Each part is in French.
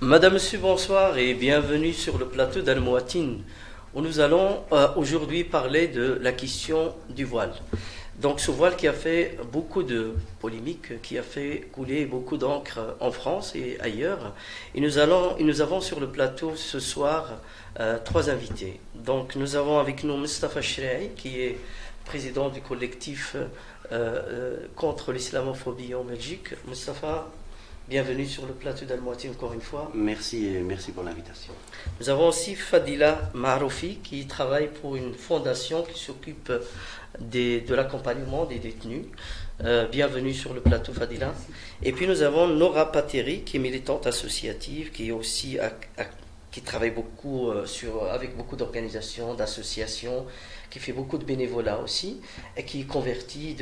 Madame, Monsieur, bonsoir et bienvenue sur le plateau d'Al Mouatin, où nous allons aujourd'hui parler de la question du voile. Donc ce voile qui a fait beaucoup de polémiques, qui a fait couler beaucoup d'encre en France et ailleurs. Et nous avons sur le plateau ce soir trois invités. Donc nous avons avec nous Mustafa Chraï, qui est président du collectif contre l'islamophobie en Belgique. Mustafa, bienvenue sur le plateau d'Al Mouatin encore une fois. Merci pour l'invitation. Nous avons aussi Fadila Maroufi qui travaille pour une fondation qui s'occupe de l'accompagnement des détenus. Bienvenue sur le plateau Fadila. Et puis nous avons Nora Pateri qui est militante associative, qui est aussi qui travaille beaucoup avec beaucoup d'organisations, d'associations, qui fait beaucoup de bénévolat aussi et qui est convertie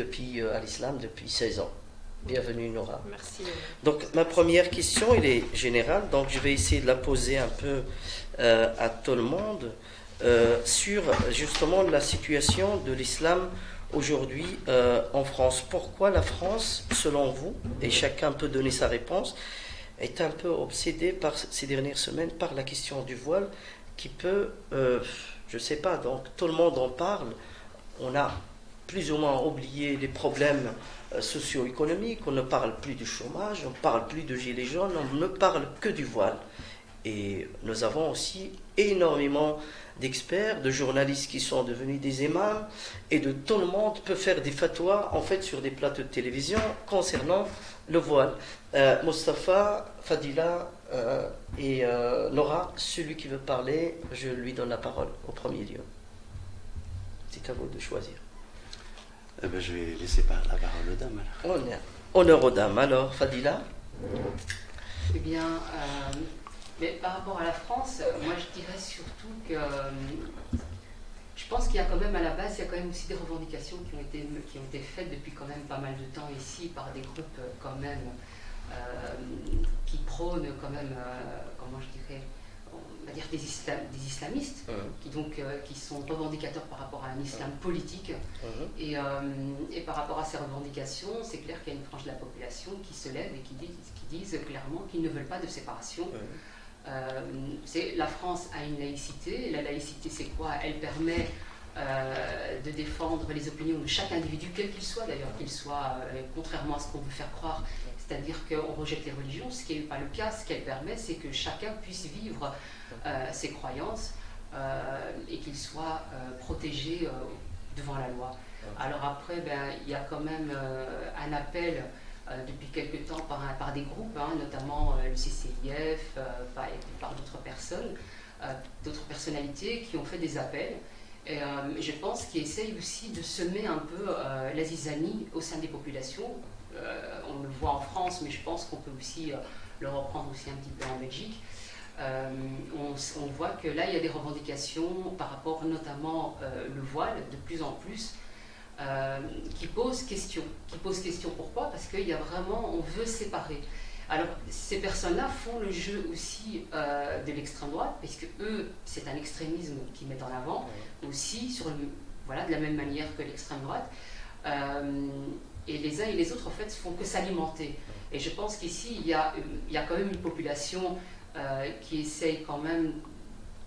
à l'islam depuis 16 ans. Bienvenue Nora. Merci. Donc ma première question, elle est générale, donc je vais essayer de la poser un peu à tout le monde sur justement la situation de l'islam aujourd'hui en France. Pourquoi la France, selon vous, et chacun peut donner sa réponse, est un peu obsédée ces dernières semaines par la question du voile qui peut, je ne sais pas, donc tout le monde en parle, on a plus ou moins oublié les problèmes socio-économiques, on ne parle plus du chômage, on ne parle plus de gilets jaunes, on ne parle que du voile. Et nous avons aussi énormément d'experts, de journalistes qui sont devenus des imams, et de tout le monde peut faire des fatwas en fait sur des plateaux de télévision concernant le voile. Mustafa, Fadila et Nora, celui qui veut parler, je lui donne la parole au premier lieu. C'est à vous de choisir. Je vais laisser la parole aux dames. Honneur aux dames. Alors, Fadila? Eh bien, mais par rapport à la France, moi je dirais surtout que je pense qu'il y a quand même à la base, il y a quand même aussi des revendications qui ont été faites depuis quand même pas mal de temps ici par des groupes quand même qui prônent quand même, comment je dirais, on va dire des islamistes, qui sont revendicateurs par rapport à un islam politique. Et par rapport à ces revendications, c'est clair qu'il y a une frange de la population qui se lève et qui disent clairement qu'ils ne veulent pas de séparation. La France a une laïcité. La laïcité, c'est quoi? Elle permet de défendre les opinions de chaque individu, quel qu'il soit d'ailleurs, qu'il soit, contrairement à ce qu'on veut faire croire, c'est-à-dire qu'on rejette les religions, ce qui n'est pas le cas. Ce qu'elle permet, c'est que chacun puisse vivre ses croyances et qu'il soit protégé devant la loi. Alors après, il y a quand même un appel depuis quelque temps par des groupes, notamment le CCIF, par d'autres personnes, d'autres personnalités qui ont fait des appels. Et je pense qu'ils essayent aussi de semer un peu la zizanie au sein des populations. On le voit en France, mais je pense qu'on peut aussi le reprendre aussi un petit peu en Belgique. On voit que là, il y a des revendications par rapport notamment le voile, de plus en plus, qui posent question. Pourquoi? Parce qu'il y a vraiment, on veut séparer. Alors, ces personnes-là font le jeu aussi de l'extrême droite, puisque eux, c'est un extrémisme qu'ils mettent en avant, aussi de la même manière que l'extrême droite. Et les uns et les autres, en fait, font que s'alimenter. Et je pense qu'ici, il y a quand même une population qui essaye quand même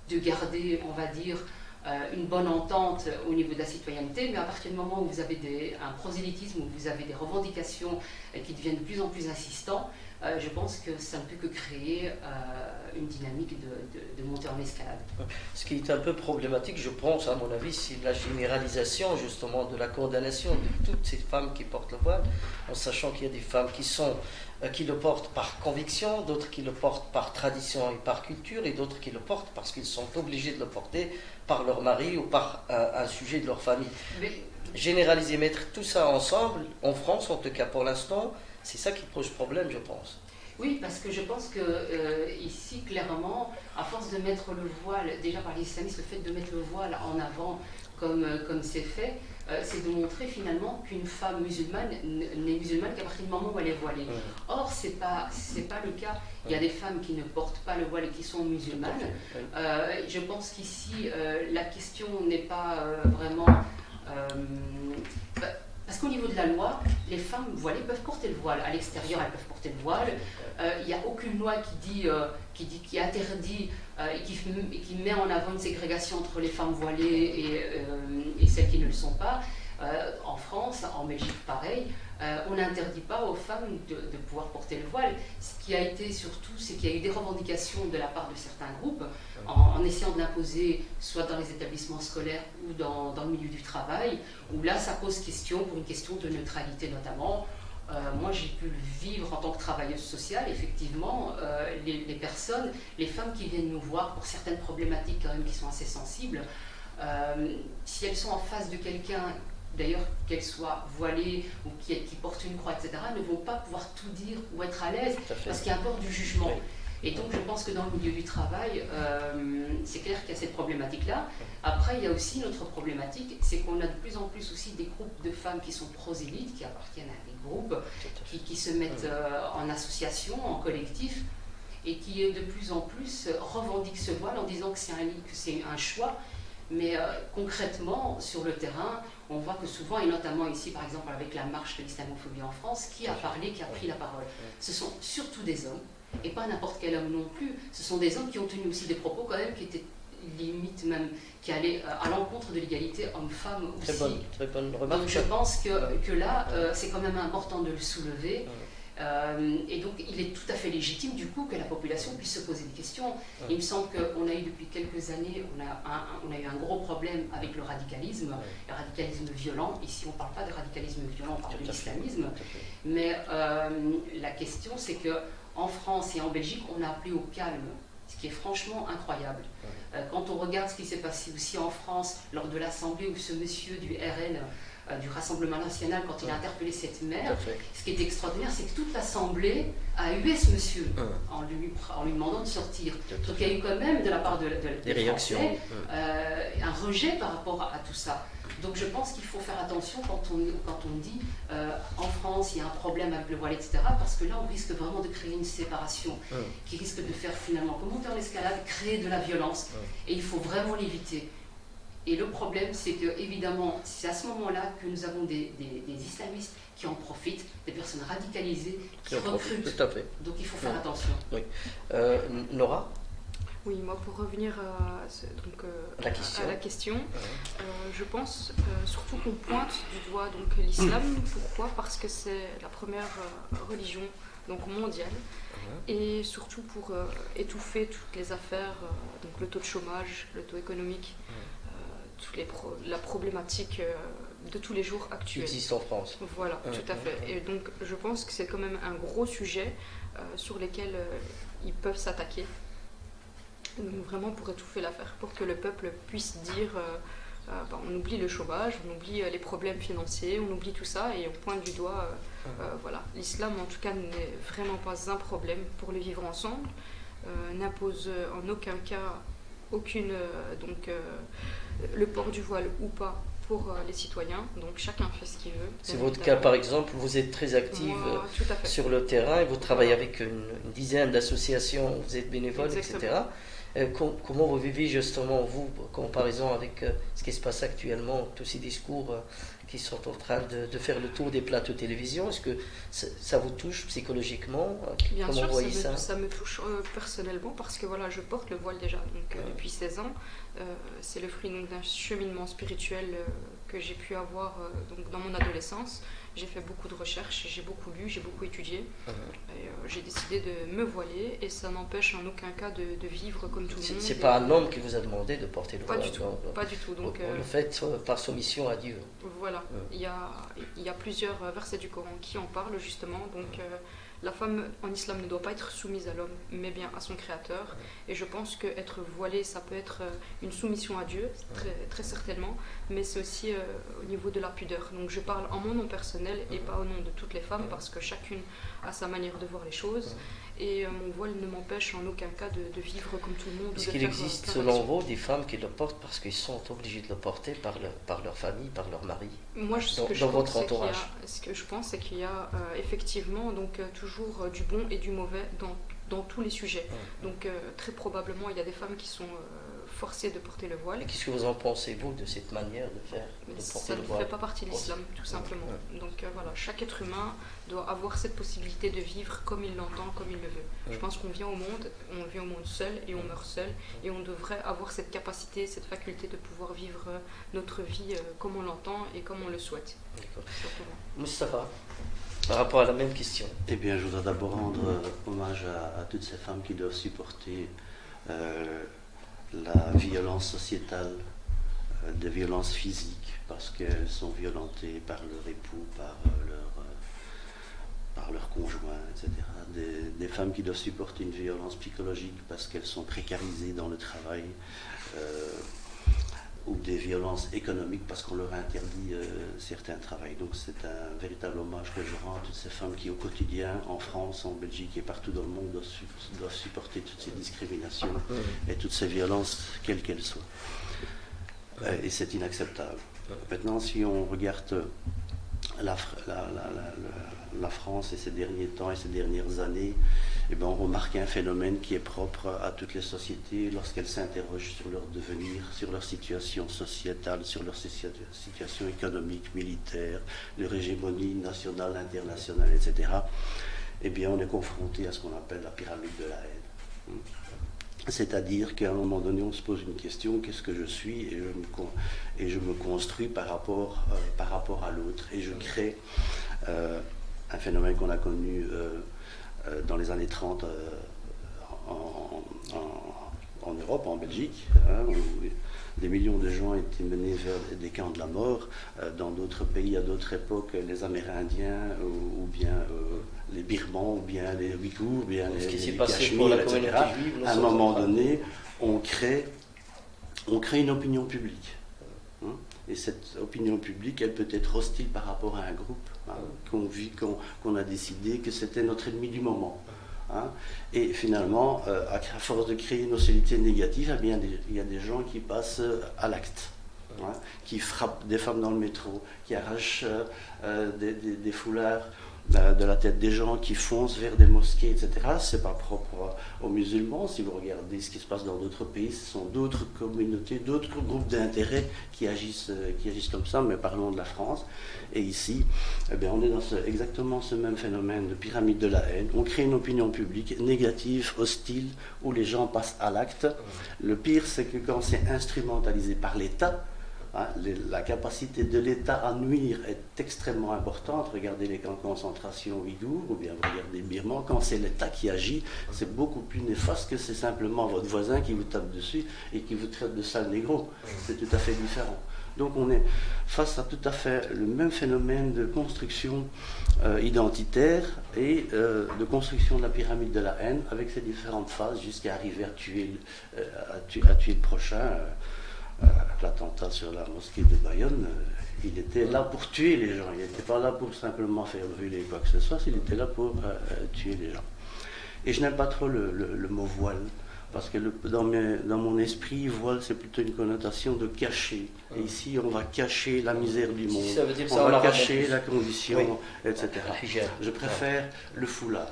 de garder, on va dire, une bonne entente au niveau de la citoyenneté, mais à partir du moment où vous avez un prosélytisme, où vous avez des revendications qui deviennent de plus en plus insistants, je pense que ça ne peut que créer une dynamique de montée en escalade. Ce qui est un peu problématique, je pense, à mon avis, c'est la généralisation justement de la condamnation de toutes ces femmes qui portent le voile, en sachant qu'il y a des femmes qui le portent par conviction, d'autres qui le portent par tradition et par culture, et d'autres qui le portent parce qu'ils sont obligés de le porter par leur mari ou par un sujet de leur famille. Généraliser, mettre tout ça ensemble, en France en tout cas pour l'instant, c'est ça qui pose problème, je pense. Oui, parce que je pense que ici, clairement, à force de mettre le voile, déjà par les islamistes, le fait de mettre le voile en avant comme c'est fait, c'est de montrer finalement qu'une femme musulmane n'est musulmane qu'à partir du moment où elle est voilée. Or, c'est pas le cas. Il y a des femmes qui ne portent pas le voile et qui sont musulmanes. Je pense qu'ici, la question n'est pas vraiment... Parce qu'au niveau de la loi, les femmes voilées peuvent porter le voile. À l'extérieur, elles peuvent porter le voile. il n'y a aucune loi qui interdit et qui met en avant une ségrégation entre les femmes voilées et celles qui ne le sont pas. En France, en Belgique, pareil, on n'interdit pas aux femmes de pouvoir porter le voile. Ce qui a été surtout, c'est qu'il y a eu des revendications de la part de certains groupes en essayant de l'imposer soit dans les établissements scolaires ou dans le milieu du travail, où là ça pose question pour une question de neutralité notamment. Moi j'ai pu le vivre en tant que travailleuse sociale, effectivement, les personnes, les femmes qui viennent nous voir pour certaines problématiques quand même qui sont assez sensibles, si elles sont en face de quelqu'un, d'ailleurs qu'elles soient voilées ou qui portent une croix, etc., ne vont pas pouvoir tout dire ou être à l'aise parce qu'il y a un peur du jugement. Oui. Et donc je pense que dans le milieu du travail, c'est clair qu'il y a cette problématique-là. Après, il y a aussi une autre problématique, c'est qu'on a de plus en plus aussi des groupes de femmes qui sont prosélytes, qui appartiennent à des groupes, qui se mettent en association, en collectif, et qui de plus en plus revendiquent ce voile en disant que c'est un choix. Mais concrètement, sur le terrain, on voit que souvent, et notamment ici par exemple avec la marche de l'islamophobie en France, qui a parlé, qui a pris la parole, ce sont surtout des hommes, et pas n'importe quel homme non plus. Ce sont des hommes qui ont tenu aussi des propos quand même qui étaient limite même, qui allaient à l'encontre de l'égalité homme-femme aussi. Très bonne remarque. Donc je pense que là, c'est quand même important de le soulever. Et donc il est tout à fait légitime du coup que la population puisse se poser des questions. Il me semble qu'on a eu depuis quelques années, on a eu un gros problème avec le radicalisme violent. Ici on ne parle pas de radicalisme violent, on parle de l'islamisme. Mais la question c'est qu'en France et en Belgique on a appelé au calme, ce qui est franchement incroyable. Quand on regarde ce qui s'est passé aussi en France lors de l'Assemblée où ce monsieur du RN, du Rassemblement National, quand il a interpellé cette mère, ce qui est extraordinaire, c'est que toute l'Assemblée a hué ce monsieur en lui demandant de sortir. Donc il y a eu quand même de la part des réactions, un rejet par rapport à tout ça. Donc je pense qu'il faut faire attention quand on dit en France il y a un problème avec le voile, etc. Parce que là on risque vraiment de créer une séparation qui risque de faire finalement, comme monter en escalade, créer de la violence. Et il faut vraiment l'éviter. Et le problème, c'est que, évidemment, c'est à ce moment-là que nous avons des islamistes qui en profitent, des personnes radicalisées qui recrutent. Tout à fait. Donc il faut faire attention. Oui. Nora ? Oui, moi pour revenir à la question, je pense surtout qu'on pointe du doigt donc l'islam. Pourquoi ? Parce que c'est la première religion donc mondiale, et surtout pour étouffer toutes les affaires, donc le taux de chômage, le taux économique, la problématique de tous les jours actuels. Qui existe en France. Voilà, tout à fait. Et donc je pense que c'est quand même un gros sujet sur lequel ils peuvent s'attaquer. Donc vraiment pour étouffer l'affaire, pour que le peuple puisse dire on oublie le chômage, on oublie les problèmes financiers, on oublie tout ça et on pointe du doigt, voilà. L'islam en tout cas n'est vraiment pas un problème pour le vivre ensemble, n'impose en aucun cas le port du voile ou pas pour les citoyens, donc chacun fait ce qu'il veut. C'est votre cas par exemple, vous êtes très active sur le terrain et vous travaillez avec une dizaine d'associations, vous êtes bénévole, etc. Comment vous vivez justement, vous, en comparaison avec ce qui se passe actuellement, tous ces discours qui sont en train de faire le tour des plateaux de télévision? Est-ce que ça vous touche psychologiquement? Bien sûr, ça me touche personnellement parce que voilà, je porte le voile déjà depuis 16 ans. C'est le fruit d'un cheminement spirituel que j'ai pu avoir donc, dans mon adolescence. J'ai fait beaucoup de recherches, j'ai beaucoup lu, j'ai beaucoup étudié. Et, j'ai décidé de me voiler et ça n'empêche en aucun cas de vivre comme tout le monde. C'est pas un homme qui vous a demandé de porter le voile? Pas du tout. Donc, le fait par soumission à Dieu. Voilà, il y a plusieurs versets du Coran qui en parlent justement. Donc la femme en islam ne doit pas être soumise à l'homme, mais bien à son créateur. Et je pense qu'être voilée, ça peut être une soumission à Dieu, très, très certainement, mais c'est aussi au niveau de la pudeur. Donc je parle en mon nom personnel et pas au nom de toutes les femmes, parce que chacune a sa manière de voir les choses. Et mon voile ne m'empêche en aucun cas de vivre comme tout le monde. Est-ce qu'il existe, selon vous, des femmes qui le portent parce qu'ils sont obligés de le porter par leur famille, par leur mari? Moi, dans votre entourage. Ce que je pense, c'est qu'il y a effectivement donc, toujours du bon et du mauvais dans tous les sujets. Donc très probablement, il y a des femmes qui sont forcés de porter le voile. Et qu'est-ce que vous en pensez, vous, de cette manière de faire, de porter Ça le ne voile? fait pas partie de l'islam, tout simplement. Donc voilà, chaque être humain doit avoir cette possibilité de vivre comme il l'entend, comme il le veut. Je pense qu'on vient au monde seul et on meurt seul, et on devrait avoir cette capacité, cette faculté de pouvoir vivre notre vie comme on l'entend et comme on le souhaite. D'accord. Simplement. Moustapha, par rapport à la même question. Eh bien, je voudrais d'abord rendre hommage à toutes ces femmes qui doivent supporter la violence sociétale, des violences physiques, parce qu'elles sont violentées par leur époux, par leur conjoint, etc. Des femmes qui doivent supporter une violence psychologique parce qu'elles sont précarisées dans le travail, ou des violences économiques parce qu'on leur a interdit certains travails. Donc c'est un véritable hommage que je rends à toutes ces femmes qui au quotidien, en France, en Belgique et partout dans le monde, doivent supporter toutes ces discriminations et toutes ces violences, quelles qu'elles soient. Et c'est inacceptable. Maintenant, si on regarde la France et ces derniers temps et ces dernières années, eh ben, on remarque un phénomène qui est propre à toutes les sociétés lorsqu'elles s'interrogent sur leur devenir, sur leur situation sociétale, sur leur situation économique, militaire, leur hégémonie nationale, internationale, etc. Eh bien, on est confronté à ce qu'on appelle la pyramide de la haine. C'est-à-dire qu'à un moment donné, on se pose une question, qu'est-ce que je suis, et je me construis par rapport à l'autre. Et je crée un phénomène qu'on a connu dans les années 30 en Europe, en Belgique, où des millions de gens étaient menés vers des camps de la mort. Dans d'autres pays, à d'autres époques, les Amérindiens, ou bien les Birmans, ou bien les Ouïghours, ou bien Ce qui s'est les passé pour la Cachemires, communauté etc. juive, À un moment donné, on crée une opinion publique. Et cette opinion publique, elle peut être hostile par rapport à un groupe qu'on a décidé que c'était notre ennemi du moment. Et finalement, à force de créer une hostilité négative, eh bien, il y a des gens qui passent à l'acte, qui frappent des femmes dans le métro, qui arrachent des foulards de la tête des gens, qui foncent vers des mosquées, etc. C'est pas propre aux musulmans. Si vous regardez ce qui se passe dans d'autres pays, ce sont d'autres communautés, d'autres groupes d'intérêt qui agissent comme ça, mais parlons de la France. Et ici, eh bien, on est dans exactement ce même phénomène de pyramide de la haine. On crée une opinion publique négative, hostile, où les gens passent à l'acte. Le pire, c'est que quand c'est instrumentalisé par l'État, la capacité de l'État à nuire est extrêmement importante. Regardez les camps de concentration ouïghours, ou bien regardez Birman, quand c'est l'État qui agit, c'est beaucoup plus néfaste que c'est simplement votre voisin qui vous tape dessus et qui vous traite de sale négro. C'est tout à fait différent. Donc on est face à tout à fait le même phénomène de construction identitaire et de construction de la pyramide de la haine, avec ses différentes phases jusqu'à arriver à tuer le prochain. L'attentat sur la mosquée de Bayonne, il était là pour tuer les gens, il n'était pas là pour simplement faire brûler quoi que ce soit, il était là pour tuer les gens. Et je n'aime pas trop le mot voile, parce que dans mon esprit, voile c'est plutôt une connotation de cacher. Et ici, on va cacher la misère du monde, Ça veut dire on ça en va arabe en cacher plus. la condition, Oui. etc. Hijab. Je préfère le foulard.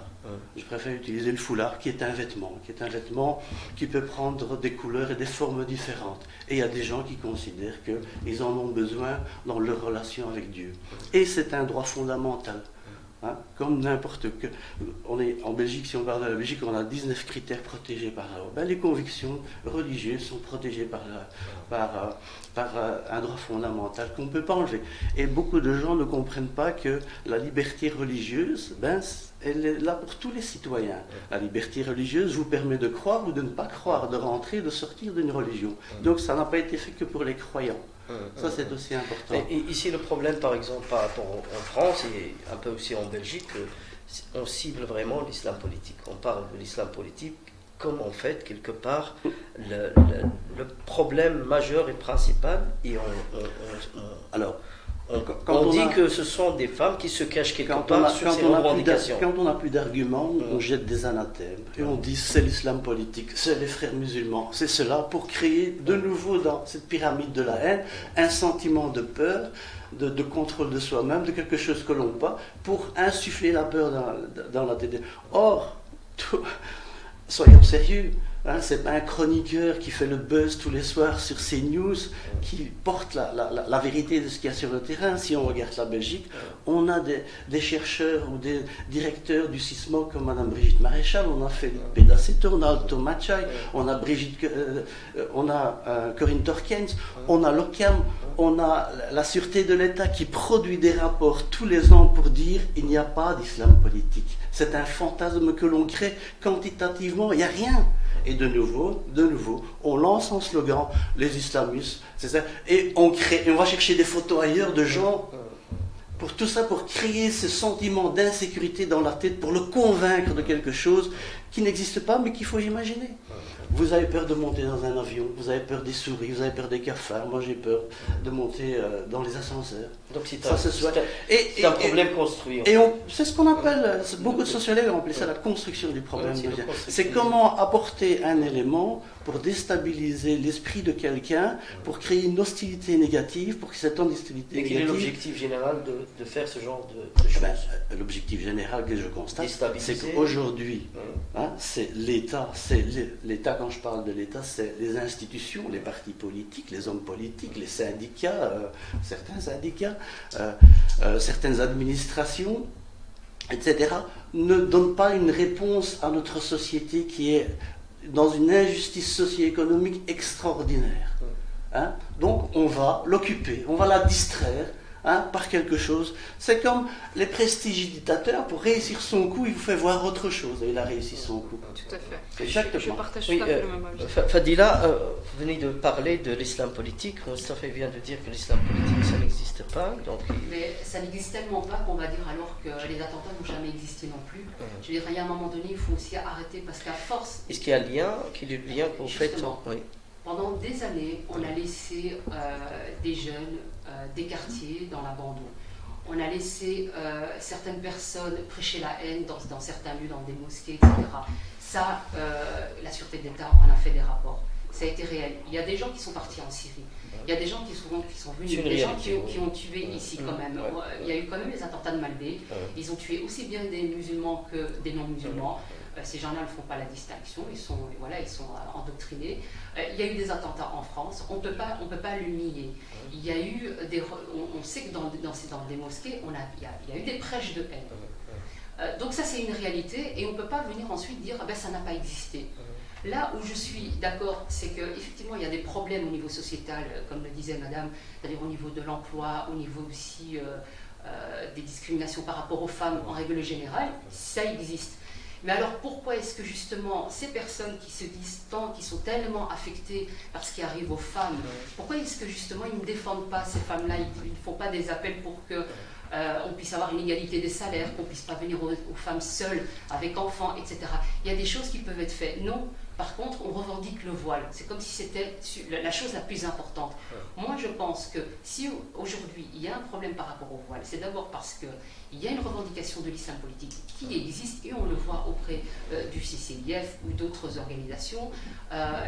Je préfère utiliser le foulard qui est un vêtement qui peut prendre des couleurs et des formes différentes. Et il y a des gens qui considèrent qu'ils en ont besoin dans leur relation avec Dieu. Et c'est un droit fondamental. Comme n'importe que. On est en Belgique, si on parle de la Belgique, on a 19 critères protégés par la loi. Les convictions religieuses sont protégées par un droit fondamental qu'on ne peut pas enlever. Et beaucoup de gens ne comprennent pas que la liberté religieuse, elle est là pour tous les citoyens. La liberté religieuse vous permet de croire ou de ne pas croire, de rentrer, de sortir d'une religion. Donc ça n'a pas été fait que pour les croyants. Ça, c'est aussi important. Et ici, le problème, par exemple, par rapport en France et un peu aussi en Belgique, on cible vraiment l'islam politique. On parle de l'islam politique comme, en fait, quelque part, le problème majeur et principal. Et on dit que ce sont des femmes qui se cachent quelque part sur ces revendications. Quand on n'a plus d'arguments, on jette des anathèmes. Et on dit c'est l'islam politique, c'est les frères musulmans, c'est cela, pour créer de nouveau dans cette pyramide de la haine un sentiment de peur, de contrôle de soi-même, de quelque chose que l'on pas, pour insuffler la peur dans la tête. Or, soyons sérieux, Hein, c'est pas un chroniqueur qui fait le buzz tous les soirs sur CNews qui porte la vérité de ce qu'il y a sur le terrain. Si on regarde la Belgique, on a des chercheurs ou des directeurs du CISMO comme Madame Brigitte Maréchal, on a Felipe Pedaceto, on a Alto Machai, on a Corinne Torkens, on a l'OCAM, on a la Sûreté de l'État qui produit des rapports tous les ans pour dire il n'y a pas d'islam politique. C'est un fantasme que l'on crée quantitativement, il n'y a rien. Et de nouveau, on lance un slogan, les islamistes, c'est ça, et on va chercher des photos ailleurs de gens, pour tout ça, pour créer ce sentiment d'insécurité dans la tête, pour le convaincre de quelque chose qui n'existe pas, mais qu'il faut imaginer. Vous avez peur de monter dans un avion, vous avez peur des souris, vous avez peur des cafards, moi j'ai peur de monter dans les ascenseurs. Donc c'est un problème construit. Et c'est ce qu'on appelle, beaucoup de sociologues ont appelé ça la construction du problème. C'est comment apporter un élément pour déstabiliser l'esprit de quelqu'un, pour créer une hostilité négative, pour que cette hostilité négative... Quel est l'objectif général de faire ce genre de choses? L'objectif général que je constate, c'est qu'aujourd'hui, c'est l'État, quand je parle de l'État, c'est les institutions, les partis politiques, les hommes politiques, les syndicats, certains syndicats, certaines administrations, etc., ne donnent pas une réponse à notre société qui est dans une injustice socio-économique extraordinaire. Hein? Donc on va l'occuper, on va la distraire par quelque chose. C'est comme les prestidigitateurs, pour réussir son coup, il vous fait voir autre chose, et il a réussi son coup. Tout à fait. Exactement. Je partage tout à fait le même avis. Fadila, vous venez de parler de l'islam politique. Mustafa vient de dire que l'islam politique, ça n'existe pas. Donc Mais ça n'existe tellement pas qu'on va dire alors que les attentats n'ont jamais existé non plus. Je veux dire, il y a un moment donné, il faut aussi arrêter, parce qu'à force... Est-ce qu'il y a un lien, que vous faites? Oui. Pendant des années, on a laissé des jeunes des quartiers dans l'abandon. On a laissé certaines personnes prêcher la haine dans certains lieux, dans des mosquées, etc. Ça, la Sûreté d'État en a fait des rapports. Ça a été réel. Il y a des gens qui sont partis en Syrie. Il y a des gens qui sont venus, des gens qui ont tué ici quand même. Il y a eu quand même les attentats de Malbé. Ils ont tué aussi bien des musulmans que des non-musulmans. Ces gens-là ne font pas la distinction, ils sont endoctrinés. Il y a eu des attentats en France, on ne peut pas le nier. Il y a eu on sait que dans des mosquées, il y a eu des prêches de haine. Donc ça c'est une réalité et on ne peut pas venir ensuite dire ça n'a pas existé. Là où je suis d'accord, c'est qu'effectivement il y a des problèmes au niveau sociétal, comme le disait madame, c'est-à-dire au niveau de l'emploi, au niveau aussi des discriminations par rapport aux femmes en règle générale, ça existe. Mais alors pourquoi est-ce que justement ces personnes qui se disent qui sont tellement affectées par ce qui arrive aux femmes, pourquoi est-ce que justement ils ne défendent pas ces femmes-là, ils ne font pas des appels pour que on puisse avoir une égalité des salaires, qu'on ne puisse pas venir aux femmes seules, avec enfants, etc. Il y a des choses qui peuvent être faites. Non, par contre, on revendique le voile. C'est comme si c'était la chose la plus importante. Moi, je pense que si aujourd'hui, il y a un problème par rapport au voile, c'est d'abord parce qu'il y a une revendication de l'islam politique qui existe, et on le voit auprès du CCIF ou d'autres organisations.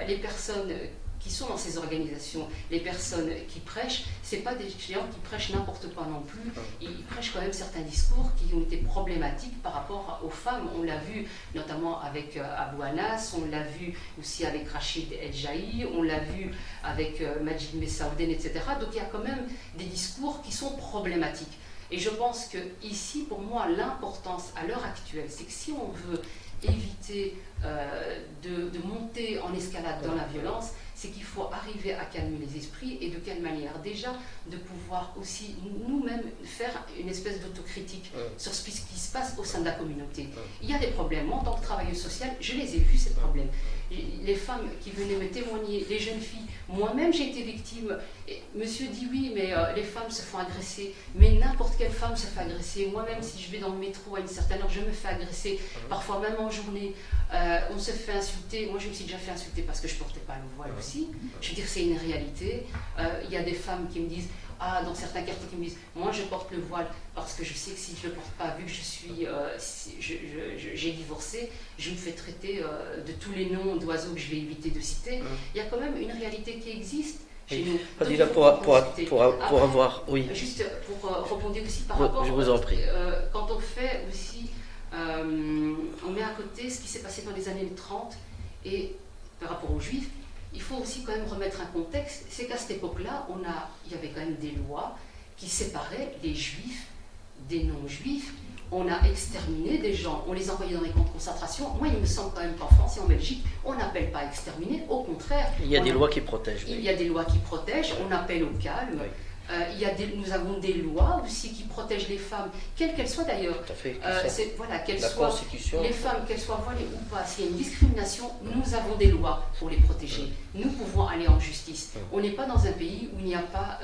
Les personnes qui sont dans ces organisations, les personnes qui prêchent, ce n'est pas des gens qui prêchent n'importe quoi non plus. Ils prêchent quand même certains discours qui ont été problématiques par rapport aux femmes. On l'a vu notamment avec Abou Anas, on l'a vu aussi avec Rachid El Jaï, on l'a vu avec Majid Messaouden, etc. Donc il y a quand même des discours qui sont problématiques. Et je pense que ici, pour moi, l'importance à l'heure actuelle, c'est que si on veut éviter de monter en escalade dans la violence, c'est qu'il faut arriver à calmer les esprits. Et de quelle manière? Déjà, de pouvoir aussi nous-mêmes faire une espèce d'autocritique sur ce qui se passe au sein de la communauté. Il y a des problèmes. Moi, en tant que travailleuse sociale, je les ai vus, ces problèmes. Les femmes qui venaient me témoigner, les jeunes filles, moi-même j'ai été victime. Et monsieur dit oui, mais les femmes se font agresser. Mais n'importe quelle femme se fait agresser. Moi-même, si je vais dans le métro à une certaine heure, je me fais agresser. Parfois même en journée, on se fait insulter. Moi, je me suis déjà fait insulter parce que je ne portais pas le voile aussi. Je veux dire, c'est une réalité. Il y a des femmes qui me disent, dans certains quartiers qui me disent, moi je porte le voile parce que je sais que si je ne le porte pas, vu que j'ai divorcé, je me fais traiter de tous les noms d'oiseaux que je vais éviter de citer. Il y a quand même une réalité qui existe chez nous. Fadila, pour avoir... Oui. Juste pour rebondir aussi par rapport... Je vous en prie. Quand on fait aussi... on met à côté ce qui s'est passé dans les années 30 et par rapport aux juifs, il faut aussi quand même remettre un contexte, c'est qu'à cette époque-là, il y avait quand même des lois qui séparaient les juifs des non-juifs. On a exterminé des gens, on les envoyait dans les camps de concentration. Moi, il me semble quand même qu'en France et en Belgique, on n'appelle pas exterminer, au contraire. Il y a des lois qui protègent. Il y a des lois qui protègent, on appelle au calme. Oui. Nous avons des lois aussi qui protègent les femmes, quelles qu'elles soient d'ailleurs. Tout à fait. Voilà, qu'elles La soient, Constitution. les femmes, qu'elles soient voilées ou pas, s'il y a une discrimination, nous avons des lois pour les protéger. Nous pouvons aller en justice. On n'est pas dans un pays où il n'y a pas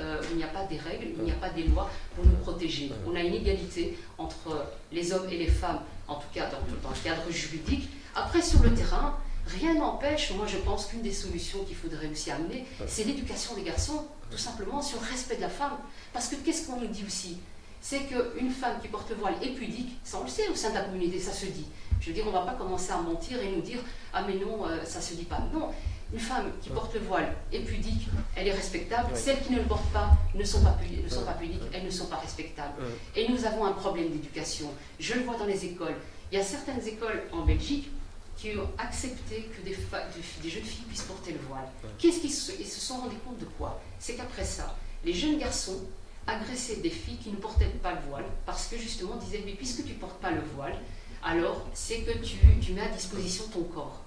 des règles, il n'y a pas des lois pour nous protéger. On a une égalité entre les hommes et les femmes, en tout cas dans le cadre juridique. Après, sur le terrain, rien n'empêche, moi je pense qu'une des solutions qu'il faudrait aussi amener, c'est l'éducation des garçons, tout simplement sur le respect de la femme. Parce que qu'est-ce qu'on nous dit aussi? C'est qu'une femme qui porte le voile est pudique, ça on le sait au sein de la communauté, ça se dit. Je veux dire, on ne va pas commencer à mentir et nous dire « Ah mais non, ça ne se dit pas ». Non, une femme qui porte le voile est pudique, elle est respectable. Celles qui ne le portent pas ne sont pas pudiques, elles ne sont pas respectables. Et nous avons un problème d'éducation. Je le vois dans les écoles. Il y a certaines écoles en Belgique qui ont accepté que des jeunes filles puissent porter le voile. Qu'est-ce qu'ils se sont rendus compte de quoi? C'est qu'après ça, les jeunes garçons agressaient des filles qui ne portaient pas le voile parce que justement disaient mais puisque tu ne portes pas le voile, alors c'est que tu mets à disposition ton corps.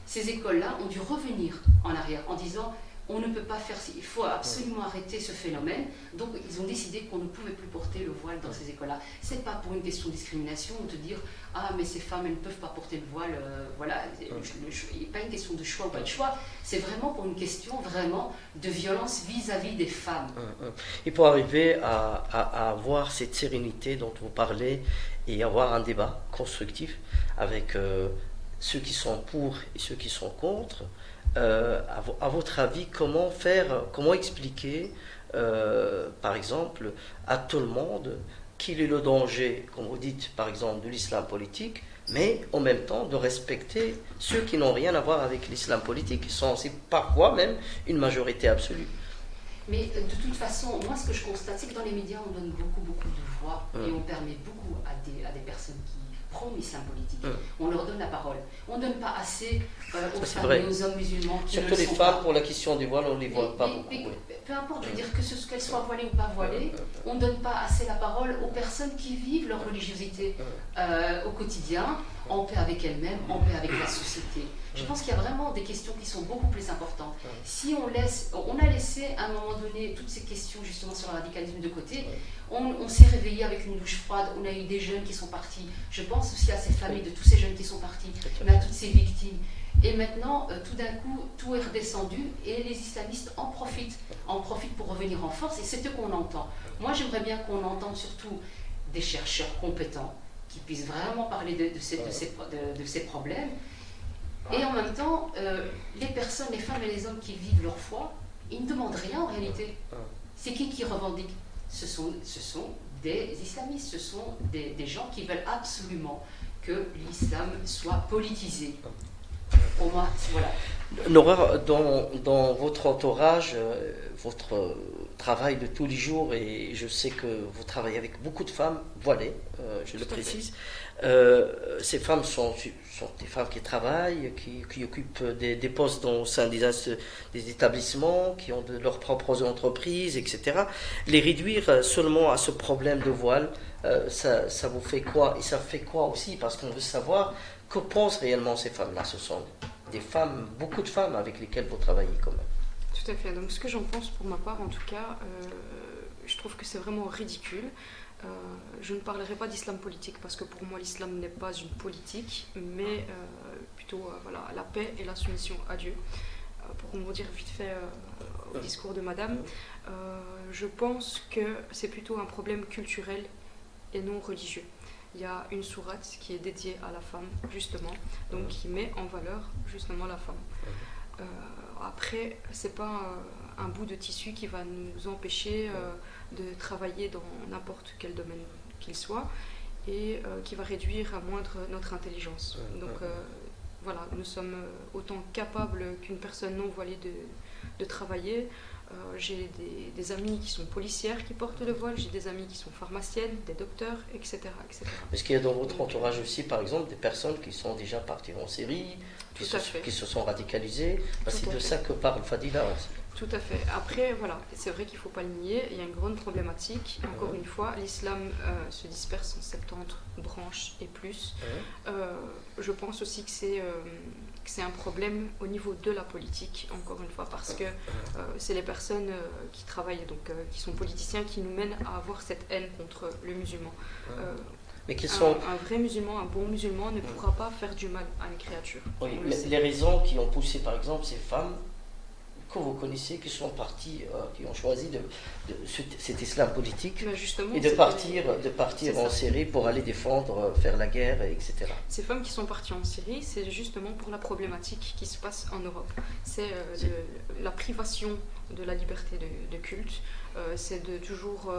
Ces écoles-là ont dû revenir en arrière en disant on ne peut pas faire il faut absolument arrêter ce phénomène. Donc ils ont décidé qu'on ne pouvait plus porter le voile dans ces écoles-là. C'est pas pour une question de discrimination ou de dire ah mais ces femmes elles ne peuvent pas porter le voile, voilà. Il n'est pas une question de choix ou pas de choix. C'est vraiment pour une question vraiment de violence vis-à-vis des femmes. Et pour arriver à avoir cette sérénité dont vous parlez et avoir un débat constructif avec ceux qui sont pour et ceux qui sont contre. À votre avis, comment expliquer, par exemple, à tout le monde qu'il est le danger, comme vous dites, par exemple, de l'islam politique, mais en même temps de respecter ceux qui n'ont rien à voir avec l'islam politique, qui sont aussi parfois même une majorité absolue. Mais de toute façon, moi ce que je constate, c'est que dans les médias, on donne beaucoup de voix et on permet beaucoup à des personnes qui prônent l'islam politique. On leur donne la parole. On ne donne pas assez aux femmes et aux hommes musulmans qui surtout ne le les sont femmes, pas. pour la question du voile, on ne les voit pas beaucoup. Peu importe, je veux dire qu'elles soient voilées ou pas voilées, on ne donne pas assez la parole aux personnes qui vivent leur religiosité au quotidien, en paix avec elles-mêmes, en paix avec la société. Je pense qu'il y a vraiment des questions qui sont beaucoup plus importantes. Si on a laissé à un moment donné toutes ces questions justement sur le radicalisme de côté, on s'est réveillé avec une douche froide, on a eu des jeunes qui sont partis. Je pense aussi à ces familles de tous ces jeunes qui sont partis, mais à toutes ces victimes. Et maintenant, tout d'un coup, tout est redescendu et les islamistes en profitent pour revenir en force et c'est eux qu'on entend. Moi, j'aimerais bien qu'on entende surtout des chercheurs compétents qui puissent vraiment parler de ces problèmes. Et en même temps, les personnes, les femmes et les hommes qui vivent leur foi, ils ne demandent rien en réalité. C'est qui revendique? Ce sont des islamistes, ce sont des gens qui veulent absolument que l'islam soit politisé. Pour moi, voilà. Nora, dans votre entourage, votre travail de tous les jours, et je sais que vous travaillez avec beaucoup de femmes voilées, je le précise, ces femmes sont des femmes qui travaillent, qui occupent des postes au sein des établissements, qui ont leurs propres entreprises, etc. Les réduire seulement à ce problème de voile, ça vous fait quoi? Et ça fait quoi aussi? Parce qu'on veut savoir que pensent réellement ces femmes-là. Ce sont des femmes, beaucoup de femmes avec lesquelles vous travaillez quand même. Tout à fait. Donc ce que j'en pense pour ma part, en tout cas, je trouve que c'est vraiment ridicule. Je ne parlerai pas d'islam politique parce que pour moi l'islam n'est pas une politique, mais plutôt voilà, la paix et la soumission à Dieu. Pour vous dire vite fait au discours de madame, je pense que c'est plutôt un problème culturel et non religieux. Il y a une sourate qui est dédiée à la femme, justement, donc qui met en valeur justement la femme. Après, c'est pas un bout de tissu qui va nous empêcher de travailler dans n'importe quel domaine qu'il soit et qui va réduire à moindre notre intelligence. Donc voilà, nous sommes autant capables qu'une personne non voilée de travailler. J'ai des amis qui sont policières qui portent le voile, j'ai des amis qui sont pharmaciennes, des docteurs, etc. etc. Est-ce qu'il y a dans votre entourage aussi, par exemple, des personnes qui sont déjà parties en Syrie, qui se sont radicalisées? C'est de ça que parle Fadila aussi. Tout à fait. Après, voilà, c'est vrai qu'il ne faut pas le nier, il y a une grande problématique. Encore une fois, l'islam se disperse en 70 branches et plus. Je pense aussi que c'est un problème au niveau de la politique, encore une fois, parce que c'est les personnes qui travaillent, donc qui sont politiciens, qui nous mènent à avoir cette haine contre le musulman. Mais un vrai musulman, un bon musulman ne pourra pas faire du mal à une créature. Oui, mais les raisons qui ont poussé, par exemple, ces femmes que vous connaissez, qui sont partis, qui ont choisi cet islam politique et de partir en Syrie pour aller défendre, faire la guerre, etc. Ces femmes qui sont parties en Syrie, c'est justement pour la problématique qui se passe en Europe. C'est la privation de la liberté de culte, c'est de toujours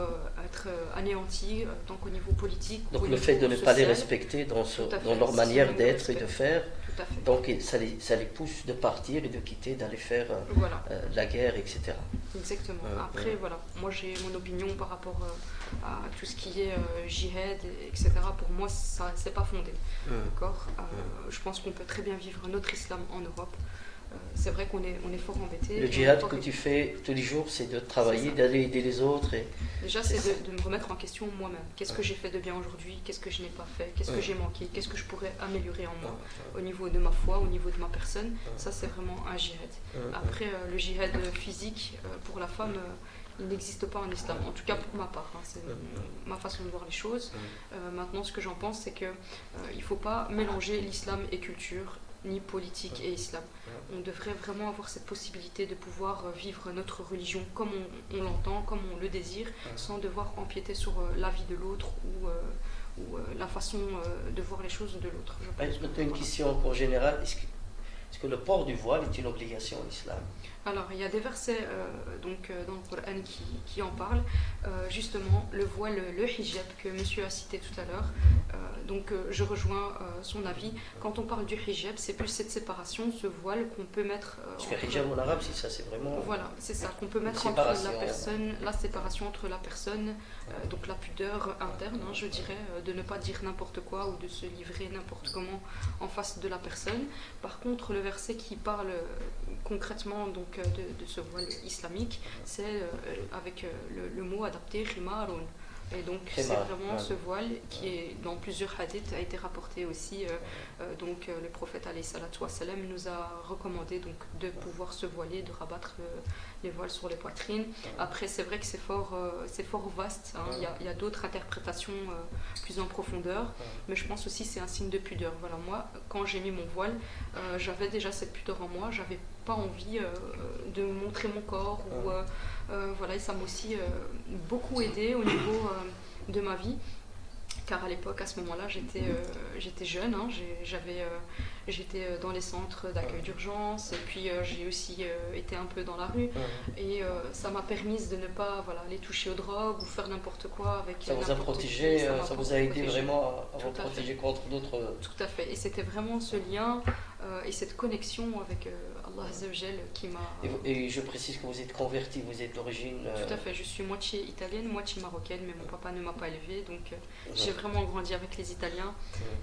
être anéanti tant qu'au niveau politique. Donc le fait de ne pas les respecter dans leur manière d'être et de faire, donc ça les pousse de partir et de quitter, d'aller faire la guerre, etc. Exactement. Après, voilà, moi j'ai mon opinion par rapport à tout ce qui est jihad, etc. Pour moi, ça c'est pas fondé. D'accord. Je pense qu'on peut très bien vivre notre islam en Europe. C'est vrai qu'on est fort embêté. Le djihad que tu fais tous les jours, c'est de travailler, d'aller aider les autres. Déjà, c'est de me remettre en question moi-même. Qu'est-ce que j'ai fait de bien aujourd'hui? Qu'est-ce que je n'ai pas fait? Qu'est-ce que j'ai manqué? Qu'est-ce que je pourrais améliorer en moi au niveau de ma foi, au niveau de ma personne? Ça, c'est vraiment un djihad. Après, le djihad physique, pour la femme, il n'existe pas en islam, en tout cas pour ma part. C'est ma façon de voir les choses. Maintenant, ce que j'en pense, c'est qu'il ne faut pas mélanger l'islam et culture, ni politique et islam. On devrait vraiment avoir cette possibilité de pouvoir vivre notre religion comme on l'entend, comme on le désire, sans devoir empiéter sur la vie de l'autre ou la façon de voir les choses de l'autre. Une question pour général, est-ce que le port du voile est une obligation en islam? Alors, il y a des versets dans le Coran qui en parlent. Justement, le voile, le hijab que monsieur a cité tout à l'heure. Je rejoins son avis. Quand on parle du hijab, c'est plus cette séparation, ce voile qu'on peut mettre. Parce que hijab en arabe, ça c'est vraiment. Voilà, c'est ça, qu'on peut mettre entre la personne, la séparation entre la personne, donc la pudeur interne, je dirais, de ne pas dire n'importe quoi ou de se livrer n'importe comment en face de la personne. Par contre, le verset qui parle concrètement de ce voile islamique, c'est avec le mot adapté, khimarun. Et donc c'est vraiment ce voile qui est dans plusieurs hadiths a été rapporté aussi. Le prophète alayhi salatu wa salam nous a recommandé donc de pouvoir se voiler, de rabattre les voiles sur les poitrines. Après c'est vrai que c'est fort vaste. Il y a d'autres interprétations plus en profondeur, mais je pense aussi que c'est un signe de pudeur. Voilà, moi quand j'ai mis mon voile, j'avais déjà cette pudeur en moi. J'avais pas envie de montrer mon corps et ça m'a aussi beaucoup aidé au niveau de ma vie, car à l'époque, à ce moment-là, j'étais jeune, j'étais dans les centres d'accueil d'urgence, et puis j'ai aussi été un peu dans la rue, et ça m'a permis de ne pas aller toucher aux drogues ou faire n'importe quoi avec. Ça vous a protégé, ça vous a aidé vraiment à vous protéger contre d'autres. Tout à fait, et c'était vraiment ce lien et cette connexion avec Allah Azza wa Jal qui m'a. Et je précise que vous êtes converti, vous êtes d'origine. Tout à fait, je suis moitié italienne, moitié marocaine, mais mon papa ne m'a pas élevée, donc j'ai vraiment grandi avec les Italiens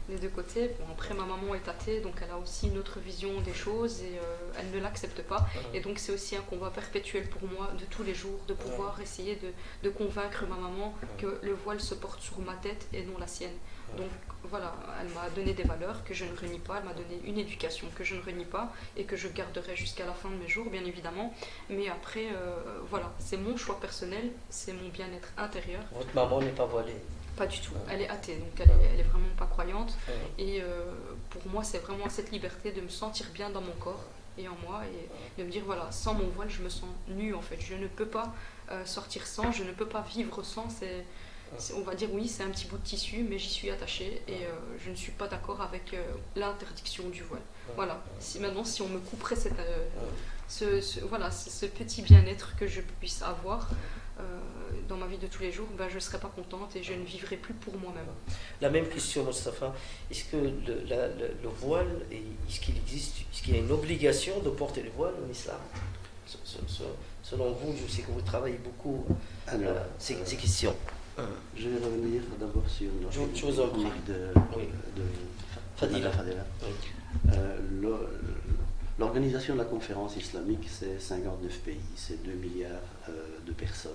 des deux côtés. Bon, après, ma maman est athée, donc elle a aussi une autre vision des choses et elle ne l'accepte pas. Et donc c'est aussi un combat perpétuel pour moi de tous les jours, de pouvoir essayer de convaincre ma maman que le voile se porte sur ma tête et non la sienne. Donc voilà, elle m'a donné des valeurs que je ne renie pas, elle m'a donné une éducation que je ne renie pas et que je garderai jusqu'à la fin de mes jours, bien évidemment. Mais après, c'est mon choix personnel, c'est mon bien-être intérieur. Votre maman n'est pas voilée? Pas du tout, elle est athée, donc elle est vraiment pas croyante. Et pour moi, c'est vraiment cette liberté de me sentir bien dans mon corps et en moi et de me dire, voilà, sans mon voile, je me sens nue en fait. Je ne peux pas sortir sans, je ne peux pas vivre sans. On va dire oui, c'est un petit bout de tissu, mais j'y suis attachée et je ne suis pas d'accord avec l'interdiction du voile. Voilà. Si on me couperait ce petit bien-être que je puisse avoir dans ma vie de tous les jours, je ne serais pas contente et je ne vivrai plus pour moi-même. La même question, Mostafa. Est-ce que le voile, est-ce qu'il y a une obligation de porter le voile en islam, selon vous, je sais que vous travaillez beaucoup Alors, ces questions. je vais revenir d'abord sur Je vous en prie. Oui. de Fadila. Fadila. Oui. L'organisation de la conférence islamique, c'est 59 pays, c'est 2 milliards de personnes.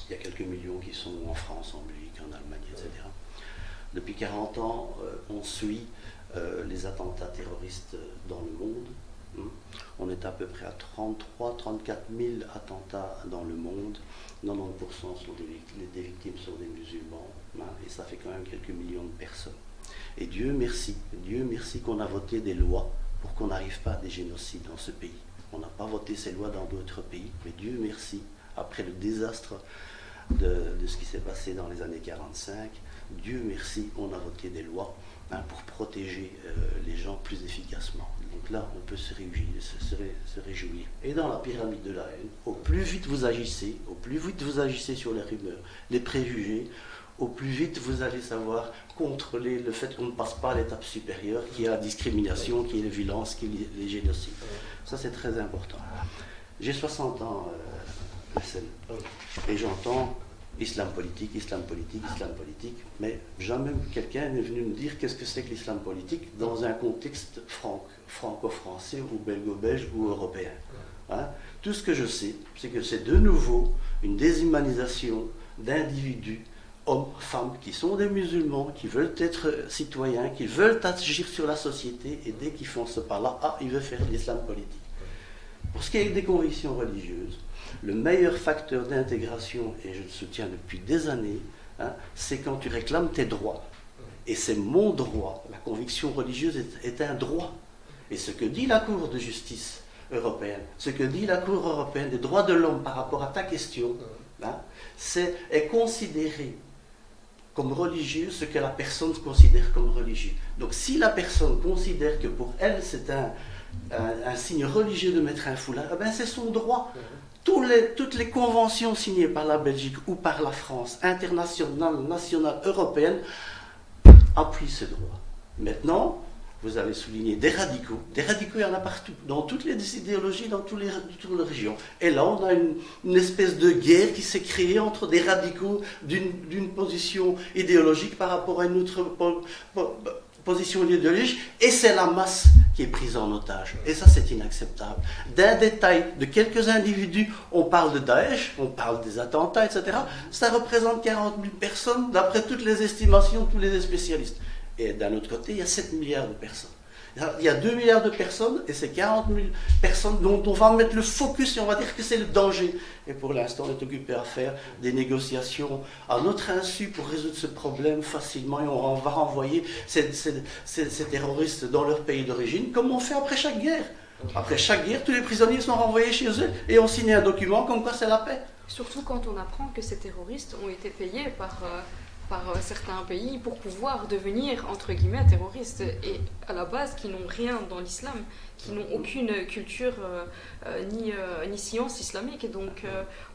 Il y a quelques millions qui sont en France, en Belgique, en Allemagne, etc. Depuis 40 ans, on suit les attentats terroristes dans le monde. On est à peu près à 33-34 000 attentats dans le monde. 90% sont des victimes sont des musulmans, et ça fait quand même quelques millions de personnes. Et Dieu merci qu'on a voté des lois pour qu'on n'arrive pas à des génocides dans ce pays. On n'a pas voté ces lois dans d'autres pays, mais Dieu merci, après le désastre de ce qui s'est passé dans les années 45, Dieu merci, on a voté des lois pour protéger les gens plus efficacement. Donc là, on peut se réjouir. Et dans la pyramide de la haine, au plus vite vous agissez sur les rumeurs, les préjugés, au plus vite vous allez savoir contrôler le fait qu'on ne passe pas à l'étape supérieure, qui est la discrimination, qui est la violence, qui est les génocides. Ça, c'est très important. J'ai 60 ans, et j'entends islam politique, mais jamais quelqu'un n'est venu me dire qu'est-ce que c'est que l'islam politique dans un contexte franco-français ou belgo-belge ou européen. Tout ce que je sais, c'est que c'est de nouveau une déshumanisation d'individus, hommes, femmes, qui sont des musulmans, qui veulent être citoyens, qui veulent agir sur la société, et dès qu'ils font ce pas-là, ils veulent faire de l'islam politique. Pour ce qui est des convictions religieuses, le meilleur facteur d'intégration, et je le soutiens depuis des années, c'est quand tu réclames tes droits. Et c'est mon droit. La conviction religieuse est un droit. Et ce que dit la Cour de justice européenne, ce que dit la Cour européenne des droits de l'homme par rapport à ta question, est considéré comme religieux ce que la personne considère comme religieux. Donc si la personne considère que pour elle c'est un signe religieux de mettre un foulard, c'est son droit. Toutes les conventions signées par la Belgique ou par la France, internationales, nationales, européennes, appuient ce droit. Maintenant, vous avez souligné des radicaux. Des radicaux, il y en a partout, dans toutes les idéologies, dans toutes les régions. Et là, on a une espèce de guerre qui s'est créée entre des radicaux d'une position idéologique par rapport à une autre position idéologique, et c'est la masse qui est prise en otage. Et ça, c'est inacceptable. D'un détail de quelques individus, on parle de Daesh, on parle des attentats, etc. Ça représente 40 000 personnes, d'après toutes les estimations, tous les spécialistes. Et d'un autre côté, il y a 7 milliards de personnes. Il y a 2 milliards de personnes, et c'est 40 000 personnes dont on va mettre le focus, et on va dire que c'est le danger. Et pour l'instant, on est occupé à faire des négociations à notre insu pour résoudre ce problème facilement, et on va renvoyer ces terroristes dans leur pays d'origine, comme on fait après chaque guerre. Après chaque guerre, tous les prisonniers sont renvoyés chez eux, et on signe un document comme quoi c'est la paix. Surtout quand on apprend que ces terroristes ont été payés par certains pays pour pouvoir devenir, entre guillemets, terroristes, et à la base qui n'ont rien dans l'islam, qui n'ont aucune culture ni science islamique. Donc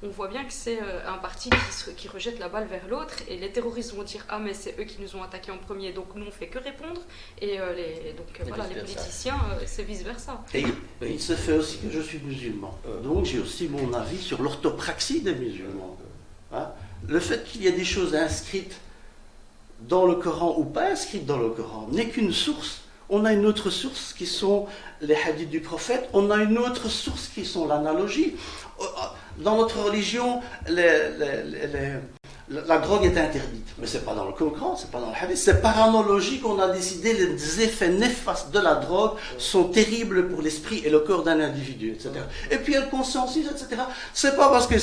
on voit bien que c'est un parti qui rejette la balle vers l'autre, et les terroristes vont dire « Ah, mais c'est eux qui nous ont attaqués en premier, donc nous on fait que répondre », et les politiciens, c'est vice-versa. Et il se fait aussi que je suis musulman, donc j'ai aussi mon avis sur l'orthopraxie des musulmans. Le fait qu'il y ait des choses inscrites dans le Coran ou pas inscrites dans le Coran n'est qu'une source. On a une autre source qui sont les hadiths du prophète, on a une autre source qui sont l'analogie. Dans notre religion, la drogue est interdite, mais ce n'est pas dans le Coran, ce n'est pas dans le hadith, c'est par analogie qu'on a décidé les effets néfastes de la drogue sont terribles pour l'esprit et le corps d'un individu, etc. Et puis il y a le consensus, etc. C'est pas parce que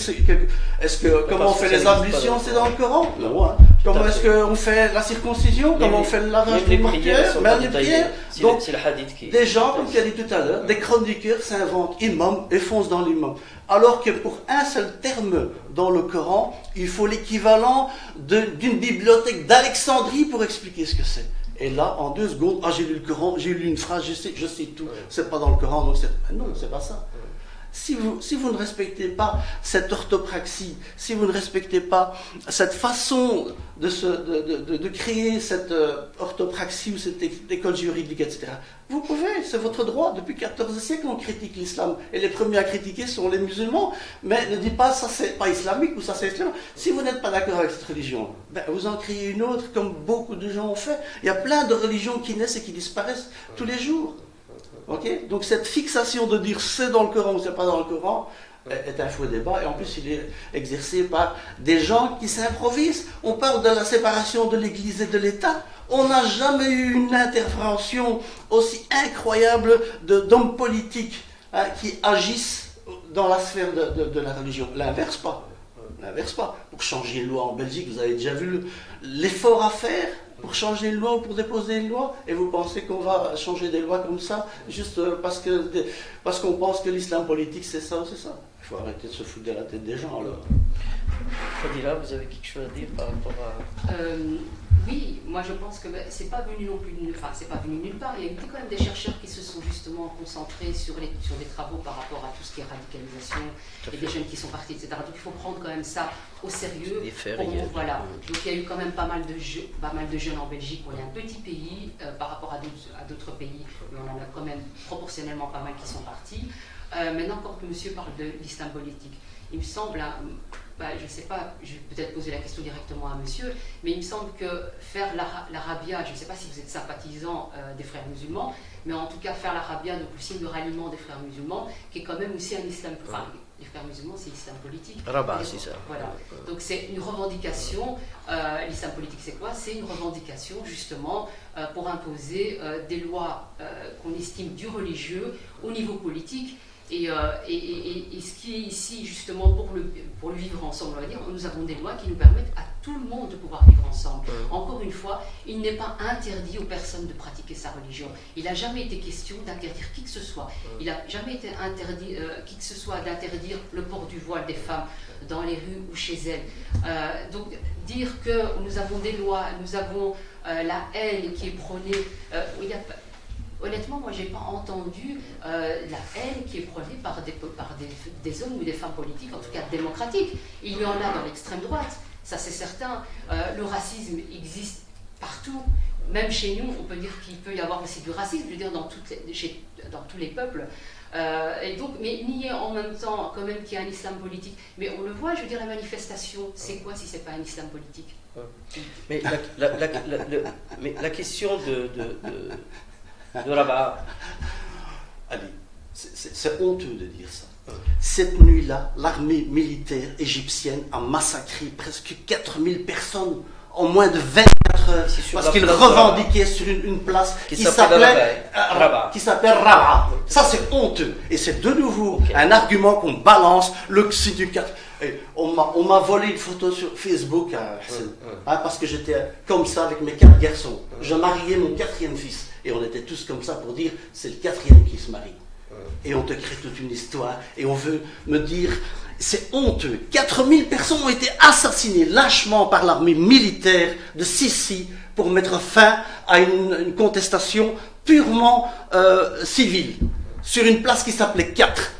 comment on fait les ablutions, c'est dans le Coran? Non, hein. Comment est-ce qu'on fait la circoncision? Comment on fait le lavage du mortier? Même les prières. Donc, des gens, comme tu as dit tout à l'heure, des chroniqueurs s'inventent imam et foncent dans l'imam. Alors que pour un seul terme dans le Coran, il faut l'équivalent d'une bibliothèque d'Alexandrie pour expliquer ce que c'est. Et là, en 2 secondes, j'ai lu le Coran, j'ai lu une phrase, je sais tout. C'est pas dans le Coran, donc non, c'est pas ça. Si vous ne respectez pas cette orthopraxie, si vous ne respectez pas cette façon de créer cette orthopraxie ou cette école juridique, etc., vous pouvez, c'est votre droit. Depuis 14 siècles, on critique l'islam. Et les premiers à critiquer sont les musulmans. Mais ne dites pas ça c'est pas islamique ou ça c'est islamique. Si vous n'êtes pas d'accord avec cette religion, ben, vous en créez une autre, comme beaucoup de gens ont fait. Il y a plein de religions qui naissent et qui disparaissent tous les jours. Okay, donc cette fixation de dire c'est dans le Coran ou c'est pas dans le Coran est un faux débat, et en plus il est exercé par des gens qui s'improvisent. On parle de la séparation de l'Église et de l'État. On n'a jamais eu une intervention aussi incroyable d'hommes politiques qui agissent dans la sphère de la religion. L'inverse pas. L'inverse pas. Pour changer une loi en Belgique, vous avez déjà vu l'effort à faire pour changer une loi ou pour déposer une loi, et vous pensez qu'on va changer des lois comme ça, juste parce qu'on pense que l'islam politique c'est ça ou c'est ça. Il faut arrêter de se foutre de la tête des gens alors. Fadila, vous avez quelque chose à dire par rapport à... Oui, moi je pense que c'est pas venu non plus, c'est pas venu nulle part. Il y a eu quand même des chercheurs qui se sont justement concentrés sur des travaux par rapport à tout ce qui est radicalisation et des jeunes qui sont partis, etc. Donc il faut prendre quand même ça au sérieux. Voilà. Donc il y a eu quand même pas mal de jeunes en Belgique. On est un petit pays par rapport à d'autres pays, mais on en a quand même proportionnellement pas mal qui sont partis. Maintenant, quand monsieur parle de l'islam politique, il me semble, je ne sais pas, je vais peut-être poser la question directement à monsieur, mais il me semble que faire la rabia, je ne sais pas si vous êtes sympathisant des frères musulmans, mais en tout cas faire la rabia, donc le signe de ralliement des frères musulmans, qui est quand même aussi un islam, enfin les frères musulmans c'est l'islam politique. Rabat, c'est ça. Voilà, donc c'est une revendication, l'islam politique c'est quoi? C'est une revendication justement pour imposer des lois qu'on estime du religieux au niveau politique. Et ce qui est ici, justement, pour le vivre ensemble, on va dire, nous avons des lois qui nous permettent à tout le monde de pouvoir vivre ensemble. Encore une fois, il n'est pas interdit aux personnes de pratiquer sa religion. Il n'a jamais été question d'interdire qui que ce soit. Il n'a jamais été interdit, qui que ce soit, d'interdire le port du voile des femmes dans les rues ou chez elles. Donc, dire que nous avons des lois, nous avons la haine qui est prônée, honnêtement, moi, je n'ai pas entendu la haine qui est prônée par des hommes ou des femmes politiques, en tout cas démocratiques. Il y en a dans l'extrême droite, ça c'est certain. Le racisme existe partout. Même chez nous, on peut dire qu'il peut y avoir aussi du racisme, je veux dire, dans tous les peuples. Et donc, mais nier en même temps quand même qu'il y a un islam politique. Mais on le voit, je veux dire, la manifestation, c'est quoi si ce n'est pas un islam politique? Mais la question de Rabat. Allez, c'est honteux de dire ça. Cette nuit-là, l'armée militaire égyptienne a massacré presque 4000 personnes en moins de 24 heures parce qu'ils revendiquaient sur une place qui s'appelait Rabat. Ça, c'est honteux. Et c'est de nouveau un argument qu'on balance. Le syndicat. On m'a volé une photo sur Facebook parce que j'étais comme ça avec mes 4 garçons. Je mariais mon 4e fils. Et on était tous comme ça pour dire c'est le 4e qui se marie. Et on te crée toute une histoire. Et on veut me dire c'est honteux. 4000 personnes ont été assassinées lâchement par l'armée militaire de Sissi pour mettre fin à une contestation purement civile sur une place qui s'appelait 4.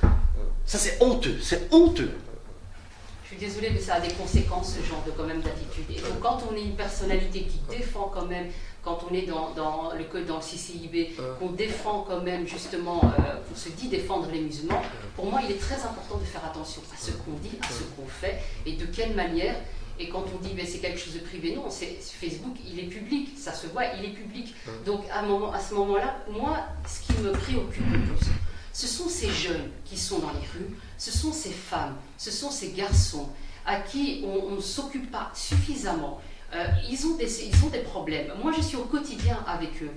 Ça c'est honteux, c'est honteux. Je suis désolée, mais ça a des conséquences, ce genre de d'attitude. Et donc quand on est une personnalité qui défend quand même, quand on est dans le CCIB, qu'on défend quand même justement, qu'on se dit défendre les musulmans, pour moi il est très important de faire attention à ce qu'on dit, à ce qu'on fait, et de quelle manière. Et quand on dit ben, c'est quelque chose de privé, non, Facebook, il est public, ça se voit, il est public. Donc à ce moment-là, moi, ce qui me préoccupe le plus, ce sont ces jeunes qui sont dans les rues, ce sont ces femmes, ce sont ces garçons à qui on ne s'occupe pas suffisamment. Ils ont des problèmes. Moi, je suis au quotidien avec eux.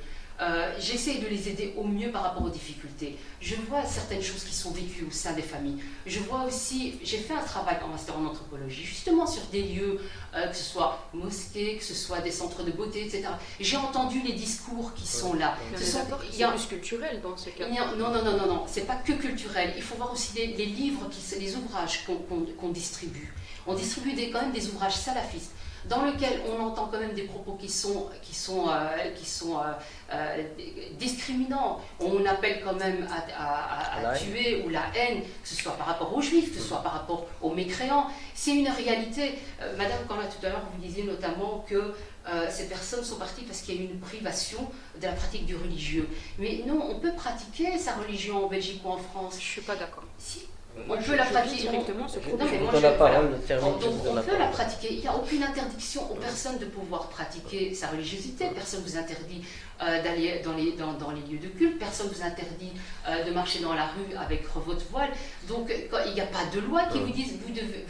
J'essaie de les aider au mieux par rapport aux difficultés. Je vois certaines choses qui sont vécues au sein des familles. Je vois aussi, j'ai fait un travail en master en anthropologie, justement sur des lieux, que ce soit mosquées, que ce soit des centres de beauté, etc. J'ai entendu les discours qui sont là. C'est plus culturel dans ce cas. Non, c'est pas que culturel. Il faut voir aussi les livres, les ouvrages qu'on distribue. On distribue quand même des ouvrages salafistes. dans lequel on entend quand même des propos qui sont discriminants. On appelle quand même à tuer, ou la haine, que ce soit par rapport aux juifs, que ce soit par rapport aux mécréants. C'est une réalité. Madame, quand là tout à l'heure, vous disiez notamment que ces personnes sont parties parce qu'il y a eu une privation de la pratique du religieux. Mais non, on peut pratiquer sa religion en Belgique ou en France. Je ne suis pas d'accord. Si. On peut la pratiquer directement. Je vous donne la parole, le terme. Donc on peut la pratiquer. Il n'y a aucune interdiction aux personnes de pouvoir pratiquer sa religiosité. Personne ne vous interdit d'aller dans les lieux de culte. Personne ne vous interdit de marcher dans la rue avec votre voile. Donc il n'y a pas de loi qui vous dise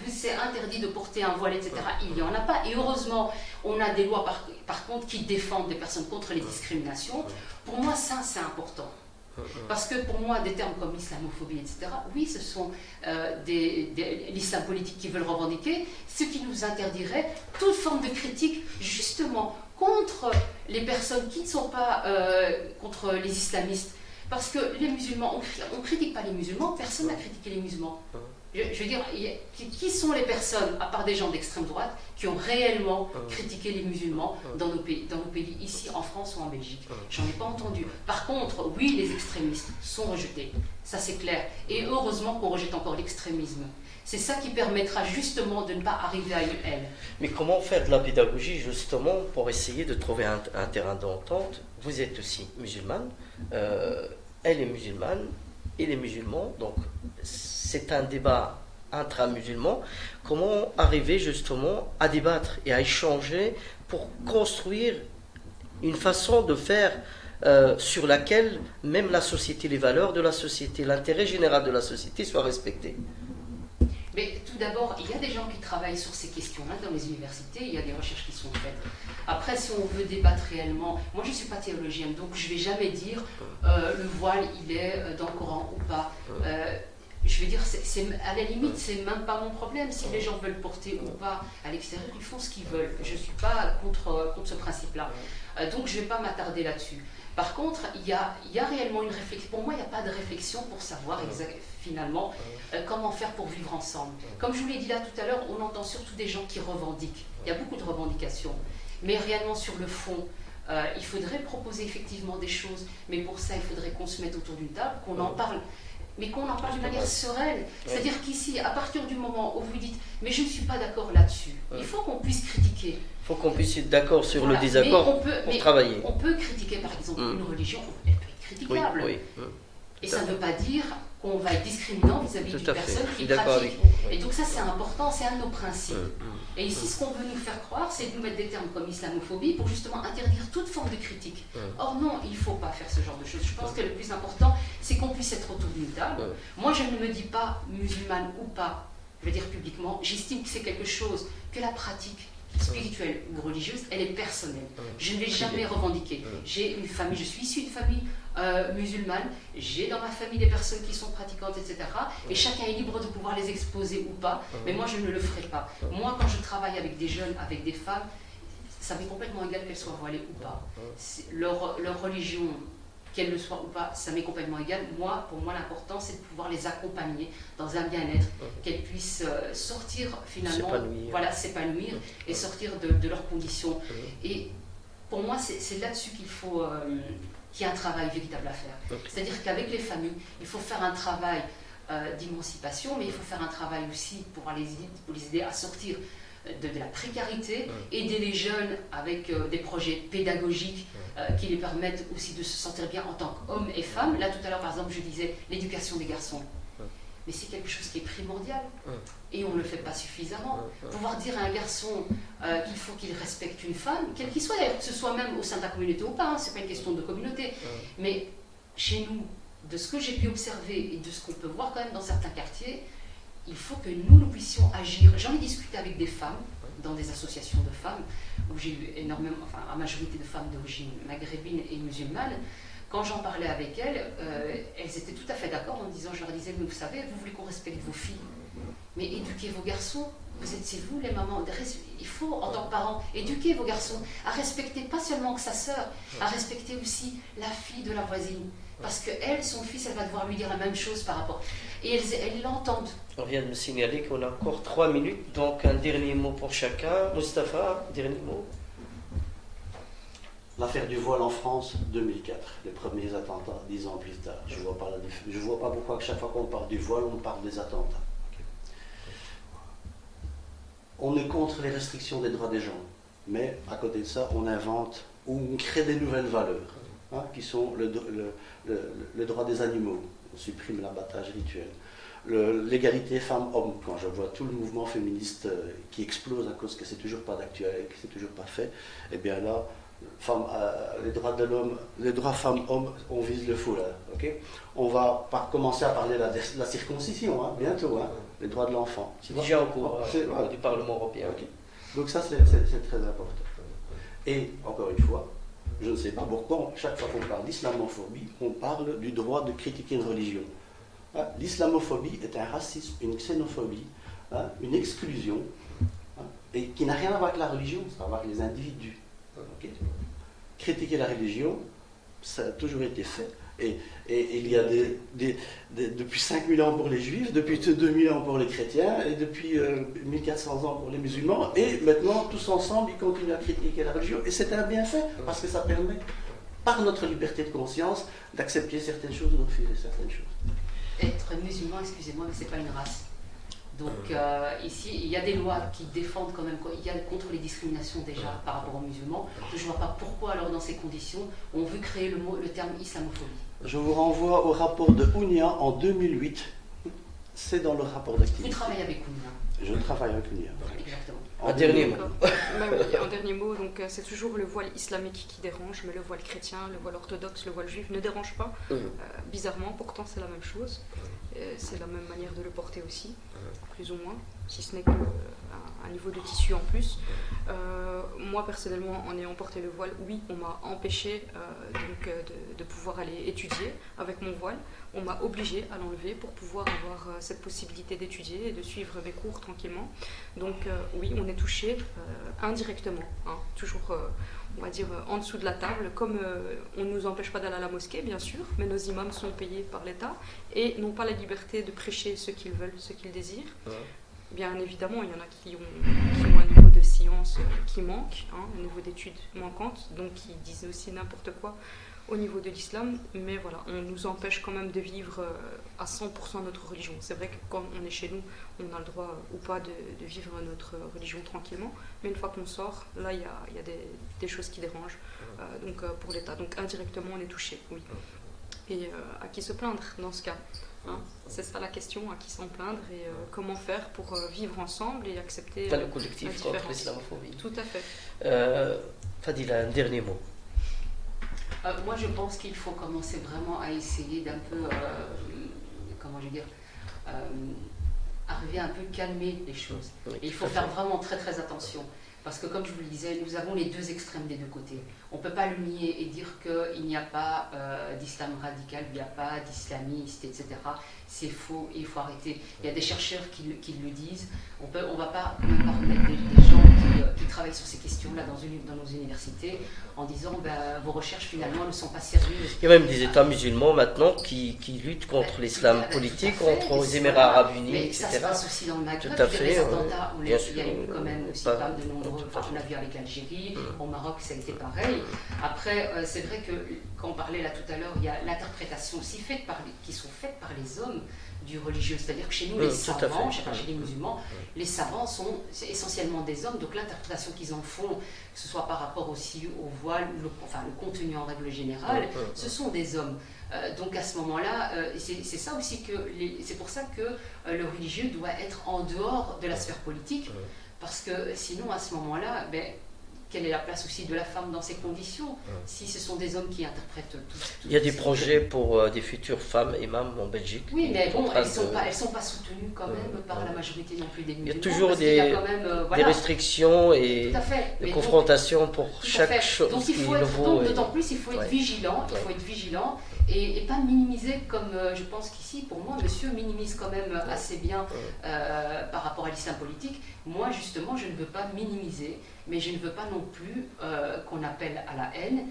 c'est interdit de porter un voile, etc. Il n'y en a pas. Et heureusement, on a des lois par contre qui défendent des personnes contre les discriminations. Pour moi, ça, c'est important. Parce que pour moi, des termes comme l'islamophobie, etc., oui, ce sont l'islam politique qui veulent revendiquer, ce qui nous interdirait toute forme de critique, justement, contre les personnes qui ne sont pas contre les islamistes. Parce que les musulmans, on ne critique pas les musulmans, personne n'a critiqué les musulmans. Je veux dire, qui sont les personnes, à part des gens d'extrême droite, qui ont réellement critiqué les musulmans dans nos pays, ici en France ou en Belgique? J'en ai pas entendu. Par contre, oui, les extrémistes sont rejetés, ça c'est clair. Et heureusement qu'on rejette encore l'extrémisme. C'est ça qui permettra justement de ne pas arriver à une haine. Mais comment faire de la pédagogie justement pour essayer de trouver un terrain d'entente? Vous êtes aussi musulmane, elle est musulmane, il est musulman, donc c'est un débat intra-musulman. Comment arriver justement à débattre et à échanger pour construire une façon de faire sur laquelle même la société, les valeurs de la société, l'intérêt général de la société soient respectés? Mais tout d'abord, il y a des gens qui travaillent sur ces questions-là dans les universités, il y a des recherches qui sont faites. Après, si on veut débattre réellement, moi je ne suis pas théologienne, donc je ne vais jamais dire le voile, il est dans le Coran ou pas. Je veux dire, à la limite, c'est même pas mon problème. Si les gens veulent porter ou pas à l'extérieur, ils font ce qu'ils veulent. Je ne suis pas contre ce principe-là. Donc je ne vais pas m'attarder là-dessus. Par contre, il y a réellement une réflexion. Pour moi, il n'y a pas de réflexion pour savoir finalement comment faire pour vivre ensemble. Comme je vous l'ai dit là tout à l'heure, on entend surtout des gens qui revendiquent. Il y a beaucoup de revendications. Mais réellement sur le fond, il faudrait proposer effectivement des choses. Mais pour ça, il faudrait qu'on se mette autour d'une table, qu'on en parle. Mais qu'on en parle de manière sereine. C'est-à-dire qu'ici, à partir du moment où vous dites « mais je ne suis pas d'accord là-dessus », il faut qu'on puisse critiquer. Il faut qu'on puisse être d'accord sur le désaccord pour travailler. On peut critiquer, par exemple, une religion, elle peut être critiquable. Et ça ne veut pas dire qu'on va être discriminant vis-à-vis d'une personne qui pratique. Et donc ça, c'est important, c'est un de nos principes. Et ici, ce qu'on veut nous faire croire, c'est de nous mettre des termes comme islamophobie pour justement interdire toute forme de critique. Or non, il ne faut pas faire ce genre de choses. Je pense que le plus important, c'est qu'on puisse être autour d'une table. Moi, je ne me dis pas musulmane ou pas, je veux dire publiquement, j'estime que c'est quelque chose, que la pratique spirituelle ou religieuse, elle est personnelle. Je ne vais jamais revendiquer. J'ai une famille, je suis issue d'une famille musulmane, j'ai dans ma famille des personnes qui sont pratiquantes, etc. Et chacun est libre de pouvoir les exposer ou pas, mais moi je ne le ferai pas. Moi, quand je travaille avec des jeunes, avec des femmes, ça m'est complètement égal qu'elles soient voilées ou pas. Leur religion, qu'elle le soit ou pas, ça m'est complètement égal. Moi, pour moi, l'important, c'est de pouvoir les accompagner dans un bien-être, qu'elles puissent sortir finalement, s'épanouir et sortir de leurs conditions. Et pour moi, c'est là-dessus qu'il faut qu'il y ait un travail véritable à faire. C'est-à-dire qu'avec les familles, il faut faire un travail d'émancipation, mais il faut faire un travail aussi pour les aider à sortir de la précarité, aider les jeunes avec des projets pédagogiques qui les permettent aussi de se sentir bien en tant qu'hommes et femmes. Là, tout à l'heure, par exemple, je disais l'éducation des garçons. Mais c'est quelque chose qui est primordial et on ne le fait pas suffisamment. Pouvoir dire à un garçon qu'il faut qu'il respecte une femme, quelle qu'il soit d'ailleurs, que ce soit même au sein de la communauté ou pas, ce n'est pas une question de communauté. Mais chez nous, de ce que j'ai pu observer et de ce qu'on peut voir quand même dans certains quartiers, il faut que nous puissions agir. J'en ai discuté avec des femmes, dans des associations de femmes, où j'ai eu énormément, enfin, la majorité de femmes d'origine maghrébine et musulmane. Quand j'en parlais avec elles, elles étaient tout à fait d'accord en disant, je leur disais, mais vous savez, vous voulez qu'on respecte vos filles, mais éduquez vos garçons. C'est vous les mamans, il faut en tant que parents éduquer vos garçons à respecter pas seulement que sa sœur, à respecter aussi la fille de la voisine. Parce qu'elle, son fils, elle va devoir lui dire la même chose par rapport. et elles l'entendent. On vient de me signaler qu'on a encore 3 minutes, donc un dernier mot pour chacun. Mustapha, dernier mot. L'affaire du voile en France, 2004, les premiers attentats, 10 ans plus tard. Je ne vois pas pourquoi chaque fois qu'on parle du voile, on parle des attentats. On est contre les restrictions des droits des gens, mais à côté de ça, on invente ou on crée des nouvelles valeurs, qui sont le droit des animaux. On supprime l'abattage rituel. L'égalité femmes-hommes, quand je vois tout le mouvement féministe qui explose à cause que c'est toujours pas d'actualité, que c'est toujours pas fait, et bien là, les droits de l'homme, les droits femmes-hommes, on vise le fou là. Okay, on va commencer à parler de la circoncision, bientôt, les droits de l'enfant. Déjà au cours du Parlement européen. Okay. Donc ça, c'est très important. Et encore une fois, je ne sais pas pourquoi, chaque fois qu'on parle d'islamophobie, on parle du droit de critiquer une religion. L'islamophobie est un racisme, une xénophobie, une exclusion, et qui n'a rien à voir avec la religion, ça a à voir avec les individus. Okay. Critiquer la religion, ça a toujours été fait. Et il y a depuis 5000 ans pour les juifs, depuis 2000 ans pour les chrétiens, et depuis 1400 ans pour les musulmans, et maintenant, tous ensemble, ils continuent à critiquer la religion. Et c'est un bienfait, parce que ça permet, par notre liberté de conscience, d'accepter certaines choses ou de refuser certaines choses. Être musulman, excusez-moi, mais ce n'est pas une race. Donc ici, il y a des lois qui défendent quand même, il y a contre les discriminations déjà par rapport aux musulmans. Je ne vois pas pourquoi alors dans ces conditions on veut créer le terme islamophobie. Je vous renvoie au rapport de Ounia en 2008. C'est dans le rapport d'activité. Vous travaillez avec Ounia? Je travaille avec Ounia. Exactement. Un dernier mot. Un dernier mot, donc c'est toujours le voile islamique qui dérange, mais le voile chrétien, le voile orthodoxe, le voile juif ne dérange pas. Bizarrement, pourtant c'est la même chose. C'est la même manière de le porter aussi, plus ou moins, si ce n'est qu'un niveau de tissu en plus. Moi personnellement, en ayant porté le voile, oui, on m'a empêché de pouvoir aller étudier avec mon voile. On m'a obligé à l'enlever pour pouvoir avoir cette possibilité d'étudier et de suivre mes cours tranquillement. Donc oui, on est touché indirectement, toujours on va dire en dessous de la table, comme on ne nous empêche pas d'aller à la mosquée, bien sûr, mais nos imams sont payés par l'État et n'ont pas la liberté de prêcher ce qu'ils veulent, ce qu'ils désirent. Bien évidemment, il y en a qui ont un niveau de science qui manque, un niveau d'études manquantes, donc qui disent aussi n'importe quoi au niveau de l'islam, mais voilà, on nous empêche quand même de vivre à 100% notre religion. C'est vrai que quand on est chez nous, on a le droit ou pas de vivre notre religion tranquillement, mais une fois qu'on sort, là il y a des choses qui dérangent donc pour l'État. Donc indirectement on est touché, oui. Et à qui se plaindre dans ce cas, c'est ça la question, à qui s'en plaindre et comment faire pour vivre ensemble et accepter le collectif contre l'islamophobie. Tout à fait. Fadila, un dernier mot. Moi, je pense qu'il faut commencer vraiment à essayer d'un peu, comment je veux dire, arriver à un peu calmer les choses. Oui, et il faut faire vraiment très très attention. Parce que comme je vous le disais, nous avons les deux extrêmes des deux côtés. On ne peut pas le nier et dire qu'il n'y a pas d'islam radical, il n'y a pas d'islamiste, etc. C'est faux et il faut arrêter. Il y a des chercheurs qui le disent. On ne va pas remettre des gens qui travaillent sur ces questions-là dans nos universités en disant vos recherches finalement ne sont pas sérieuses. Il y a même des États musulmans maintenant qui luttent contre l'islam politique, contre les Émirats Arabes Unis, mais etc. Ça se passe aussi dans le Maghreb. Tout à fait. Les attentats, il y a sûr, eu quand même aussi pas de nombreux. On a vu avec l'Algérie, au Maroc ça a été pareil. Après, c'est vrai que quand on parlait là tout à l'heure, il y a l'interprétation aussi qui sont faites par les hommes du religieux. C'est-à-dire que chez nous, les savants, chez les musulmans, les savants sont essentiellement des hommes, donc l'interprétation qu'ils en font, que ce soit par rapport aussi au voile, le contenu en règle générale, ce sont des hommes. Donc à ce moment-là, c'est ça aussi c'est pour ça que le religieux doit être en dehors de la sphère politique, parce que sinon à ce moment-là, quelle est la place aussi de la femme dans ces conditions, si ce sont des hommes qui interprètent tout Il y a des projets pour des futures femmes imams en Belgique. Oui, mais bon, elles ne sont pas soutenues quand même par la majorité non plus des musulmans. Il y a toujours des restrictions et des confrontations pour chaque chose qui est nouveau. D'autant plus, il faut être vigilant, et pas minimiser comme je pense qu'ici, pour moi, monsieur minimise quand même assez bien par rapport à l'islam politique. Moi, justement, je ne veux pas minimiser, mais je ne veux pas non plus qu'on appelle à la haine.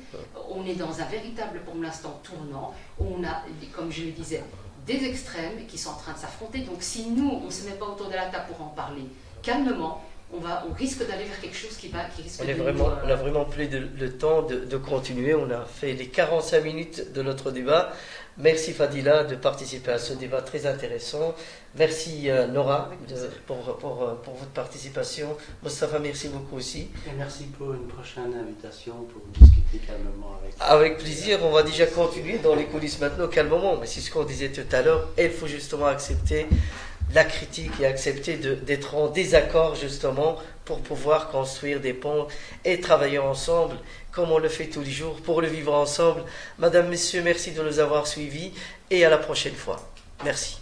On est dans un véritable, pour l'instant, tournant, où on a, comme je le disais, des extrêmes qui sont en train de s'affronter. Donc si nous, on ne se met pas autour de la table pour en parler calmement, on risque d'aller vers quelque chose qui risque de On a vraiment pris le temps de continuer. On a fait les 45 minutes de notre débat. Merci Fadila de participer à ce débat très intéressant. Merci Nora pour votre participation. Mostafa, merci beaucoup aussi. Et merci pour une prochaine invitation pour discuter calmement avec vous. Avec plaisir, on va déjà continuer dans les coulisses maintenant calmement. Mais c'est ce qu'on disait tout à l'heure. Il faut justement accepter la critique et accepter d'être en désaccord justement pour pouvoir construire des ponts et travailler ensemble comme on le fait tous les jours pour le vivre ensemble. Madame, Messieurs, merci de nous avoir suivis et à la prochaine fois. Merci.